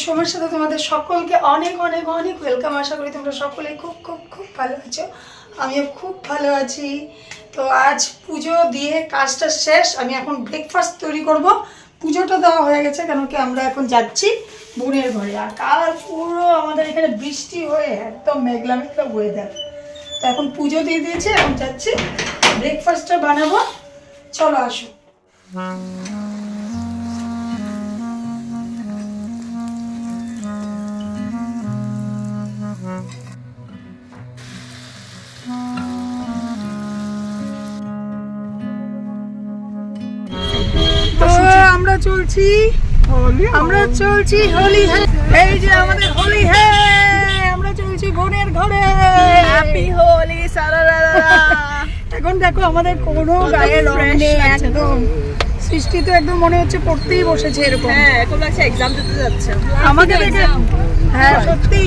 সোমের সাথে তোমাদের সকলকে অনেক অনেক অনেক ওয়েলকাম। আশা করি তোমরা সকলে খুব খুব খুব ভালো আছো, আমিও খুব ভালো আছি। তো আজ পুজো দিয়ে কাজটা শেষ, আমি এখন ব্রেকফাস্ট তৈরি করব। পুজোটা দেওয়া হয়ে গেছে, কেন কি আমরা এখন যাচ্ছি বোনের ঘরে। আর কাল পুরো আমাদের এখানে বৃষ্টি হয়ে একদম মেঘলা মেঘলা ওয়েদার। তো এখন পুজো দিয়ে দিয়েছে, এখন যাচ্ছি ব্রেকফাস্টটা বানাবো। চলো আসো। আমরা চলছি হোলি। এই যে আমাদের হোলি, হ্যাঁ আমরা চলছি বোনের ঘরে। হ্যাপি হোলি সারারারা। এখন দেখো আমাদের কোনো গায়ে রং নেই, একদম সৃষ্টি তো একদম মনে হচ্ছে পড়তেই বসেছে এরকম। হ্যাঁ এখন লাগছে এক্সাম দিতে যাচ্ছে আমাকে দেখে। হ্যাঁ সত্যি।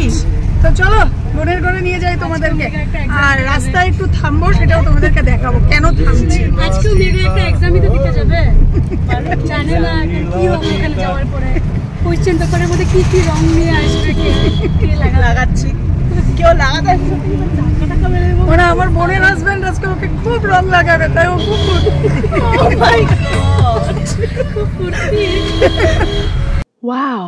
তো চলো বোনের ঘরে নিয়ে যাই তোমাদেরকে, আর রাস্তায় একটু থামবো, সেটাও তোমাদেরকে দেখাবো কেন থামছি। আজকেও মেঘে একটা এক্সামই তো দিতে যাবে, জানে না কি হবে ওখানে যাওয়ার পরে। কোয়েশ্চেন পেপারের মধ্যে কি কি রং নিয়ে আসবে, কে লাগাচ্ছি, কেউ লাগাতে মানে আমার বোনের হাজবেন্ড আজকে ওকে খুব রং লাগাবে, তাই ও খুব ফুর্তি। ওয়াও,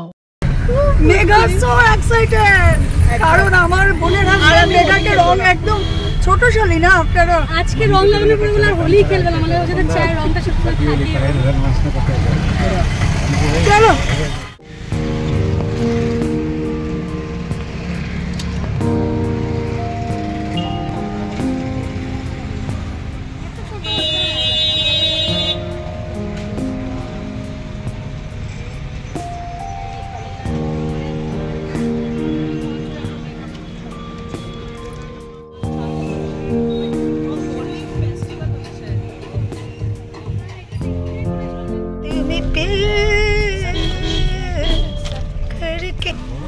মেঘা সো এক্সাইটেড, কারণ আমার বোনের হাজবেন্ড মেঘাকে রং একদম ছোট শালি না আপনারা। আজকে রং লাগানোর পরে বলে আর হোলি খেলবে না, মানে ও যেটা চায় রংটা সবসময় থাকে। চলো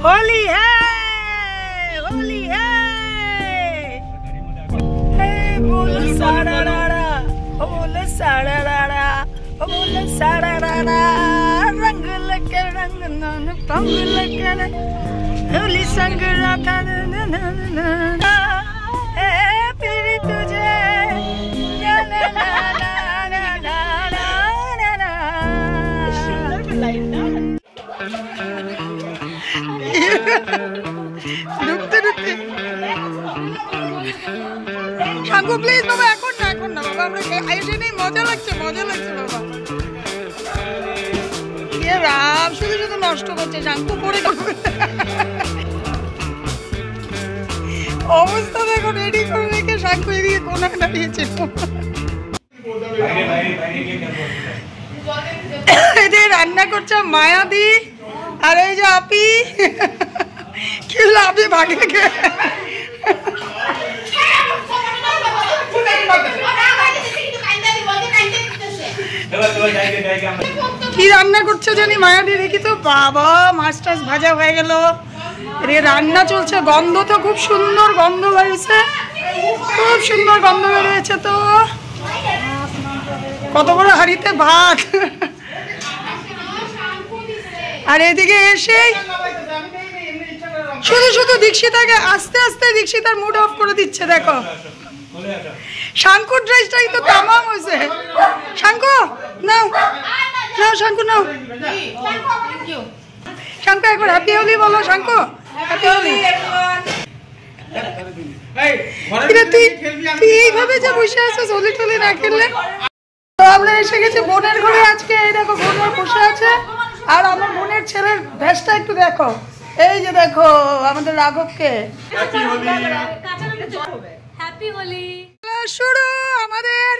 होली है, होली है, बोल साड़ा राड़ा, बोल साड़ा राड़ा, बोल साड़ा राड़ा, रंग लगे रंग नन पंग लगे होली संग राधा ए फिर तुझे ला ला ला ला ला ला ला। ঢুকতে ঢুকতে শাঙ্কু প্লিজ বাবা, এখন না বাবা, আমরা আয়োজনে নেই, মজা লাগছে বাবা। কে রাম শুধু শুধু নষ্ট করছে, শাঙ্কু পড়ে অবস্থা দেখো, রেডি করে রেখে শাঙ্কু এদিকে কোনায় দাঁড়িয়েছে। এদের রান্না করছে মায়াদি, আর এই যে আপি কি হলো, আপনি ভাগে কি রান্না করছে জানি মায়াদি, দেখি তো। বাবা মাছ টাছ ভাজা হয়ে গেল, রে রান্না চলছে। গন্ধ তো খুব সুন্দর গন্ধ বেরিয়েছে, খুব সুন্দর গন্ধ বেরিয়েছে। তো কত বড় হাঁড়িতে ভাত। আর এদিকে এসে শুধু শুধু দীক্ষিতাকে আস্তে আস্তে দীক্ষিতার মুড অফ করে দিচ্ছে। দেখো শাঙ্কুর ড্রেসটাই তো তামাম হয়েছে। শাঙ্কু নাও নাও, শাঙ্কু নাও, শাঙ্কু একবার হ্যাপি হোলি বলো। শাঙ্কু হ্যাপি হোলি। তুই এইভাবে যে বসে আছিস হোলি টোলি না খেললে। তো আমরা এসে গেছি বোনের ঘরে আজকে। এই দেখো বোনের বসে আছে, আর আমার বোনের ছেলের ভেসটা একটু দেখো। এই যে দেখো আমাদের রাঘবকে। হ্যাপি হোলি শুরু, আমাদের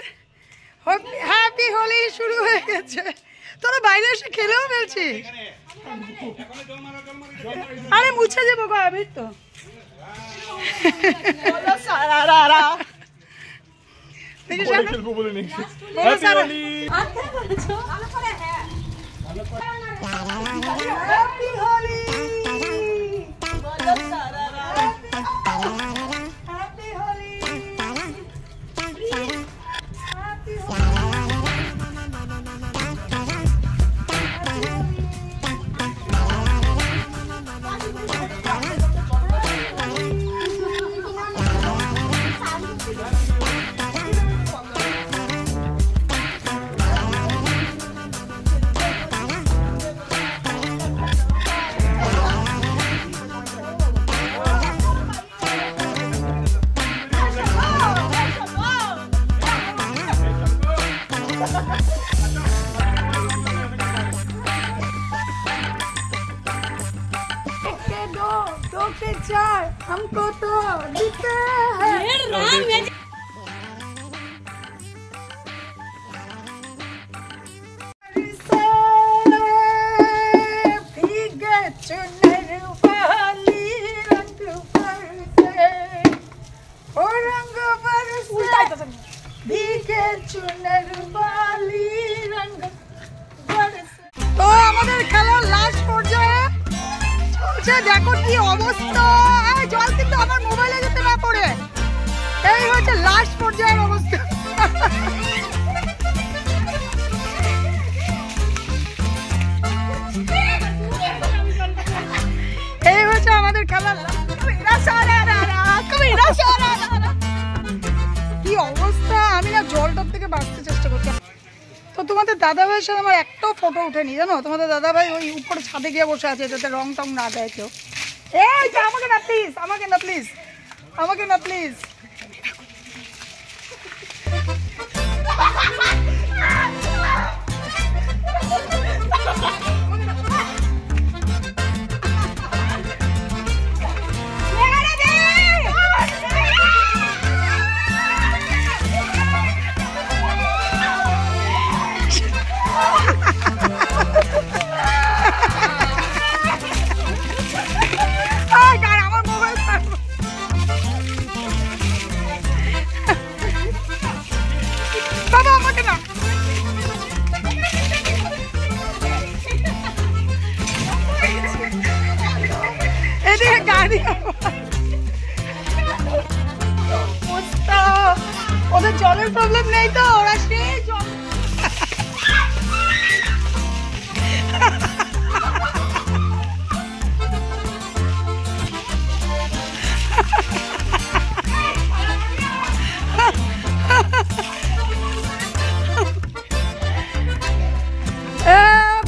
হ্যাপি হোলি শুরু হয়ে গেছে। তোরা বাইরে এসে খেলেও ফেলছিস। আরে মুছে যাবো গো আবির তো। হ্যাপি হোলি। दो के चार हमको तो जीते हैं। भीगे चुनर वाली रंग बरसे, ओ रंग बरसे भीगे चुनर वाली रंग बरसे। तो আমাদের খেলার লাস্ট পর্যায়ে চলছে, দেখো কি অবস্থা। জল কিন্তু আমার মোবাইলে যেতে না পড়ে, এই হচ্ছে লাস্ট পর্যায়ের অবস্থা। এই হচ্ছে আমাদের খেলার কি অবস্থা। আমি না জলটার থেকে বাঁচতে চেষ্টা করছি। তো তোমাদের দাদাভাইয়ের সাথে আমার একটাও ফটো উঠেনি জানো। তোমাদের দাদাভাই ওই উপরে ছাদে গিয়ে বসে আছে যাতে রং টং না দেয় কেউ। এই আমাকে না প্লিজ, আমাকে না প্লিজ, আমাকে না প্লিজ। ওদের জলের প্রবলেম নেই তো, ওরা সেই জল।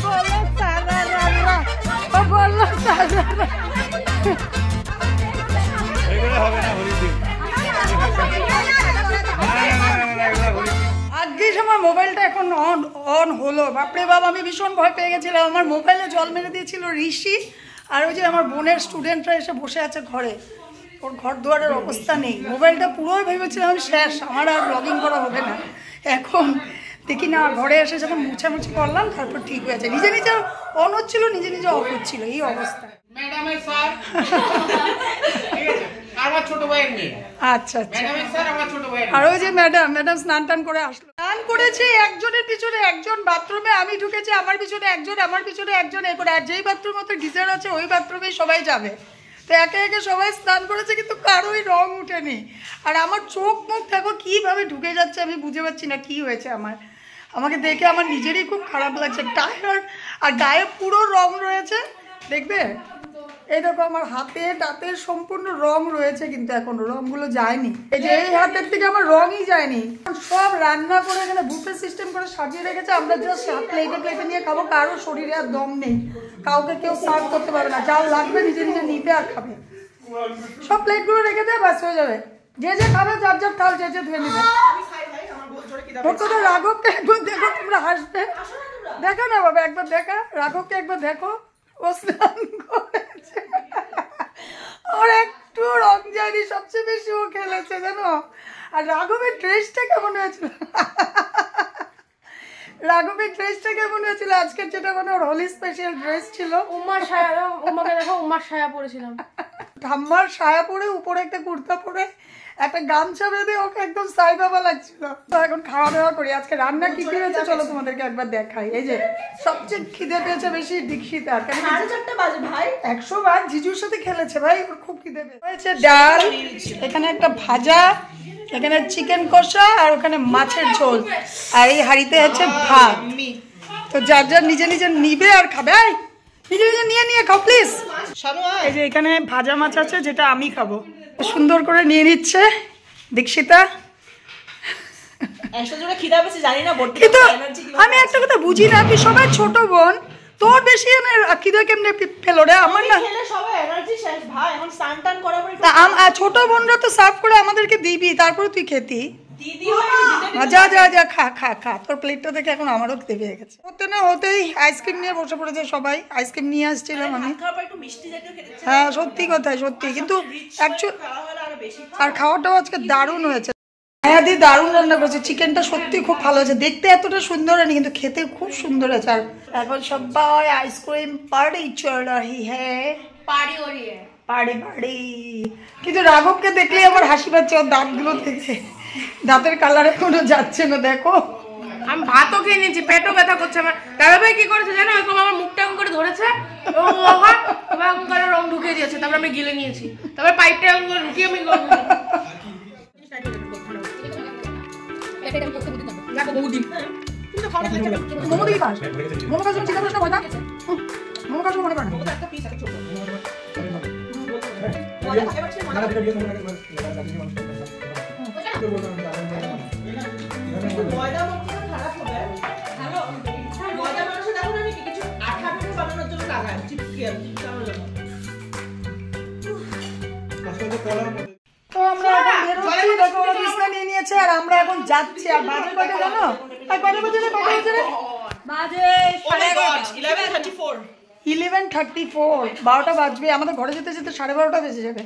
বলো সারা ও বলো সারা আজকে সময় মোবাইলটা এখন অন হলো। বাপরে বাপ, আমি ভীষণ ভয় পেয়ে গেছিলাম। আমার মোবাইলে জল মেরে দিয়েছিল ঋষি, আর ওই যে আমার বোনের স্টুডেন্টরা এসে বসে আছে ঘরে, ওর ঘর দুয়ারের অবস্থা নেই। মোবাইলটা পুরোই ভেবেছিলাম আমি শেষ, আমার আর ব্লগিং করা হবে না। এখন দেখি না, ঘরে এসে যখন মুছামুছি করলাম তারপর ঠিক হয়েছে। নিজে নিজে অন হচ্ছিল, নিজে নিজে অফ হচ্ছিল, এই অবস্থা। আচ্ছা আচ্ছা। আর ওই যে ম্যাডাম স্নান টান করে আসলো, স্নান করেছে একজনের পিছনে একজন। বাথরুমে আমি ঢুকেছি, আমার পিছনে একজন, আমার পিছনে একজন, এরপরে আর যেই বাথরুম মতো গিজার আছে ওই বাথরুমেই সবাই যাবে। তো একে একে সবাই স্নান করেছে, কিন্তু কারোই রং উঠেনি। আর আমার চোখ মুখ দেখো কিভাবে ঢুকে যাচ্ছে, আমি বুঝতে পারছি না কি হয়েছে আমার। আমাকে দেখে আমার নিজেরই খুব খারাপ লাগছে। টায়ার আর গায়ে পুরো রং রয়েছে, দেখবে এই দেখো আমার হাতে টাতে সম্পূর্ণ রং রয়েছে, কিন্তু এখনো রংগুলো যায়নি। এই যে এই হাতের থেকে আমার রঙই যায়নি। সব রান্না করে এখানে বুফে সিস্টেম করে সাজিয়ে রেখেছে, আমরা জাস্ট প্লেটে প্লেটে নিয়ে খাবো। কারো শরীরে আর দম নেই, কাউকে কেউ সার্ভ করতে পারবে না। যার লাগবে নিজে নিজে নিবে আর খাবে। সব প্লেটগুলো রেখে দেয়, বাস হয়ে যাবে। যে যে খাবে যার যার থাল যে যে ধুয়ে নেবে। ওর কথা রাঘবকে একবার দেখো, তোমরা হাসবে। দেখা না বাবা, একবার দেখা রাঘবকে, একবার দেখো ও স্নান করেছে। ওর একটু রং যায়নি, সবচেয়ে বেশি ও খেলেছে জানো। আর রাঘবের ড্রেসটা কেমন হয়েছিল, রাঘবের ড্রেসটা কেমন হয়েছিল আজকের, যেটা মানে ওর হোলি স্পেশাল ড্রেস ছিল। উমার সায়া, উমাকে দেখো উমার সায়া পরেছিলাম। ঠাম্মার সায়া পরে উপরে একটা কুর্তা পরে একটা গামছা বেঁধে ওকে একদম সাই বাবা লাগছিল। তো এখন খাওয়া দাওয়া করি। আজকে রান্না কি কি হয়েছে চলো তোমাদেরকে একবার দেখাই। এই যে সবচেয়ে খিদে পেয়েছে বেশি দীক্ষিতার, 4:30 বাজে ভাই। 100 বার জিজুর সাথে খেলেছে ভাই, ওর খুব খিদে পেয়েছে। ডাল, এখানে একটা ভাজা, এখানে চিকেন কষা, আর ওখানে মাছের ঝোল, আর এই হাঁড়িতে আছে ভাত। তো যার যার নিজে নিজে নিবে আর খাবে। নিজে নিজে নিয়ে নিয়ে খাও প্লিজ। এই যে এখানে ভাজা মাছ আছে, যেটা আমি খাবো। সুন্দর করে নিয়ে নিচ্ছে দীক্ষিতা। কিন্তু আমি একটা কথা বুঝি না, আমি সবাই ছোট বোন, তোর বেশি খিদে কেমনে পেলো রে? আমার না, ছোট বোনরা তো সার্ভ করে আমাদেরকে দিবি, তারপরে তুই খেতি। যা যা যা খা খা খা, তোর প্লেটটা দেখে এখন আমারও খেতে পেয়ে গেছে। হতে না হতেই আইসক্রিম নিয়ে বসে পড়েছে সবাই। আইসক্রিম নিয়ে আসছিলাম আমি। হ্যাঁ সত্যি কথাই, সত্যি। কিন্তু আর খাওয়াটাও আজকে দারুণ হয়েছে। মায়াদি দারুণ রান্না করেছে, চিকেনটা সত্যি খুব ভালো হয়েছে। দেখতে এতটা সুন্দর হয়নি কিন্তু খেতে খুব সুন্দর হয়েছে। আর এখন সবাই আইসক্রিম পার্টি চল রহি হ্যাঁ, পার্টি পার্টি। কিন্তু রাঘবকে দেখলে আমার হাসি পাচ্ছে, ওর দাঁতগুলো থেকে দাঁতের কালার এখনো যাচ্ছে না দেখো। আমি ভাতও খেয়ে নিয়েছি, পেটও ব্যথা করছে আমার। দাদা ভাই কি করেছে জানো, এরকম আমার মুখটা এরকম করে ধরেছে এবং এরকম করে রং ঢুকিয়ে দিয়েছে। তারপর আমি গিলে নিয়েছি, তারপর পাইপটা এরকম করে ঢুকিয়ে আমি মোমো দিয়ে খাস, মোমো খাস চিকেন খাস না ভয়টা, মোমো খাস মনে করেন। তো আমরা এখন বেরোচ্ছি, দেখো ওরা বিছনা নিয়ে নিয়েছে আর আমরা এখন যাচ্ছি। আর বাজে কটা জানো? আর কটা বাজে রে, কটা বাজে রে? বাজে 11:34 11:34, 12টা বাজবে। আমাদের ঘরে যেতে যেতে 12:30 বেজে যাবে।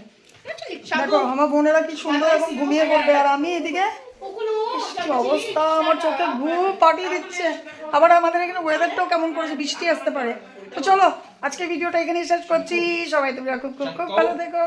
দেখো আমার বোনেরা কি সুন্দর এখন ঘুমিয়ে পড়বে আর আমি এদিকে কি অবস্থা, আমার চোখে ঘুম পাঠিয়ে দিচ্ছে। আবার আমাদের এখানে ওয়েদারটাও কেমন করেছে, বৃষ্টি আসতে পারে। তো চলো আজকে ভিডিওটা এখানেই শেষ করছি। সবাই তোমরা খুব খুব খুব ভালো থেকো।